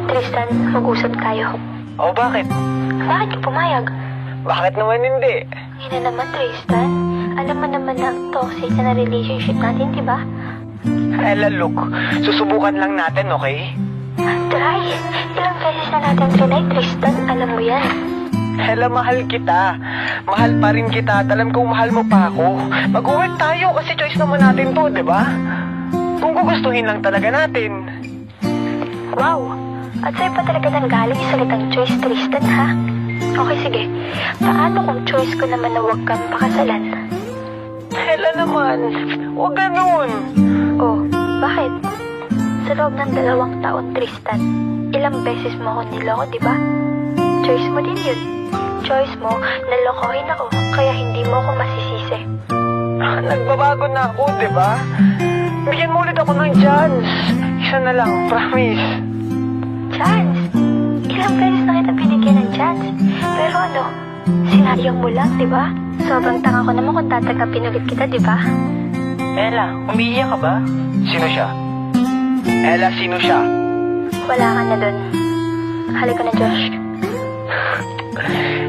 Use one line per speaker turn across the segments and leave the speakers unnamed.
Tristan, mag-usap tayo.
O bakit?
Bakit ka pumayag?
Bakit naman hindi?
Ngayon na naman, Tristan. Alam mo naman na ang toxic na relationship natin, di ba?
Ella, look. Susubukan lang natin, okay?
Try. Ilang beses na natin trinay, Tristan. Alam mo yan.
Ella, mahal kita. Mahal pa rin kita at alam kong mahal mo pa ako. Mag-work tayo kasi choice naman natin to, di ba? Kung gugustuhin lang talaga natin.
Wow. At sa'yo pa talaga nang galing yung salitang choice, Tristan, ha? Okay, sige. Paano kung choice ko naman na huwag kang pakasalan?
Ella naman. Huwag ganun.
Oh, bakit? Sa loob ng 2 taon, Tristan, ilang beses mo ako niloko, di ba? Choice mo din yun. Choice mo na lokohin ako, kaya hindi mo ako masisisi.
Nagbabago na ako, di ba? Bigyan mo ulit ako ng chance. Isa na lang, promise.
Chance? Ilang beses na kita binigyan ng chance. Pero ano, sinayang mo lang, di ba? Sobrang tanga ko naman kung tatanggapin ulit kita, di ba?
Ella, umiiyak ka ba? Sino siya? Ella, sino siya?
Wala ka na dun. Halika na, Josh.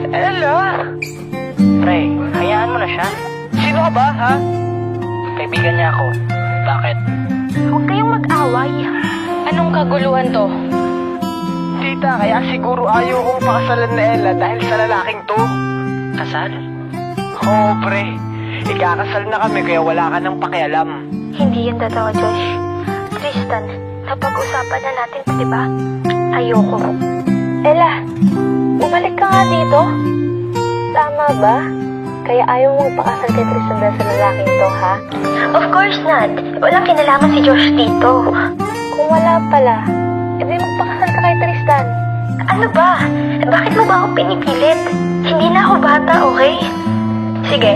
Ella!
Pre, hayaan mo na siya.
Sino ka ba, ha?
Kaibigan niya ako. Bakit?
Huwag kayong mag-away.
Anong kaguluhan to?
Tita, kaya siguro ayaw kong pakasalan na Ella dahil sa lalaking to.
Kasal?
Oo, pre. Ikakasal na kami kaya wala ka nang pakialam.
Hindi yun totoo, Josh. Tristan, napag-usapan na natin, di ba? Ayoko. Ella, bumalik ka nga dito. Tama ba? Kaya ayaw mong pakasal kay Tristan dahil sa lalaking to, ha? Of course not. Walang kinalaman si Josh dito. Kung wala pala, edi magpakasal ka kay Tristan. Ano ba? Bakit mo ba ako pinipilit? Hindi na ako bata, okay? Sige,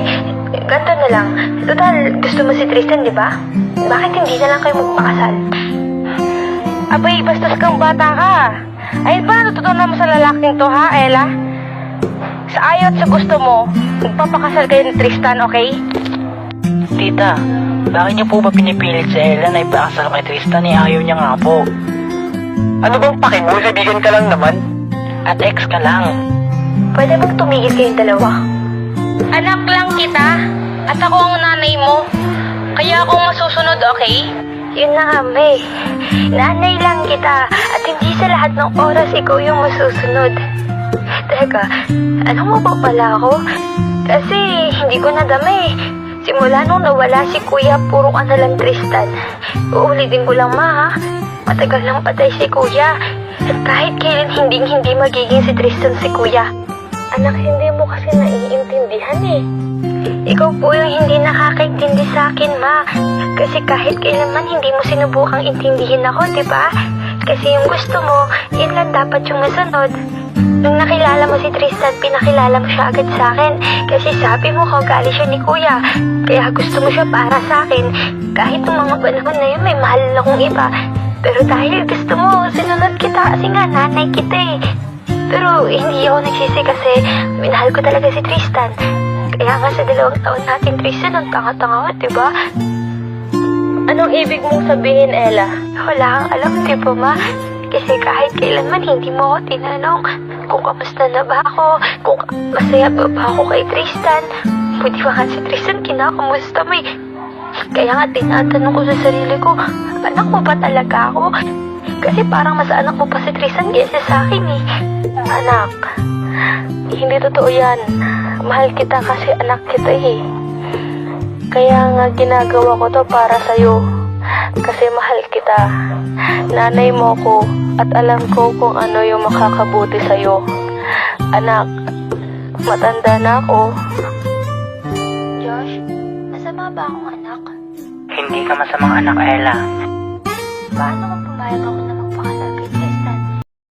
ganito na lang. Total, gusto mo si Tristan, di ba? Bakit hindi na lang kayo magpakasal?
Abay, bastos kang bata ka. Ay ba, natutunan mo sa lalaking to, ha, Ella? Sa ayaw at sa gusto mo, magpapakasal kayo ni Tristan, okay? Tita, bakit niyo po ba pinipilit si Ella na ipakasal kay Tristan? Ayaw niya nga po.
Ano bang paki mo? Kaibigan ka lang naman.
At ex ka lang.
Pwede bang tumigil kayong dalawa?
Anak lang kita. At ako ang nanay mo. Kaya ako masusunod, okay?
Yun na nga, May. Nanay lang kita at hindi sa lahat ng oras ikaw yung masusunod. Teka, alam mo ba pala ako? Kasi hindi ko nadama eh. Simula nung nawala si Kuya, puro ka na lang Tristan. Uulitin ko lang, ma, ha? Matagal nang patay si Kuya. At kahit kailan hindi magiging si Tristan si Kuya. Anak, hindi mo kasi naiintindihan eh. Ikaw po yung hindi nakakaintindi sa akin, ma. Kasi kahit kailanman hindi mo sinubukang intindihin ako, di ba? Kasi yung gusto mo, yun lang dapat yung masunod. Nung nakilala mo si Tristan, pinakilala mo siya agad sa akin. Kasi sabi mo kaugali siya ni Kuya. Kaya gusto mo siya para sa akin. Kahit nung mga panahon na yun, may mahal akong iba. Pero dahil gusto mo, sinunod kita kasi nga nanay kita eh. Pero hindi ako nagsisi kasi minahal ko talaga si Tristan. Kaya nga sa 2 taon natin, Tristan, ang tanga-tanga, diba?
Anong ibig mong sabihin, Ella?
Wala kang alam, di ba, ma? Kasi kahit kailanman hindi mo ako tinanong kung kamusta na ba ako, kung masaya ba ako kay Tristan. Buti ba nga si Tristan, kinakamusta mo eh. Kaya nga tinatanong ko sa sarili ko, anak mo ba talaga ako? Kasi parang mas anak mo pa si Tristan kaysa sa akin eh.
Anak, hindi totoo yan. Mahal kita kasi anak kita eh. Kaya nga ginagawa ko to para sa'yo. Kasi mahal kita. Nanay mo ko at alam ko kung ano yung makakabuti sa'yo. Anak, matanda na ako.
Josh, masama ba akong anak?
Hindi ka masamang anak, Ella.
Paano kung pumayag ako na magpakasal kay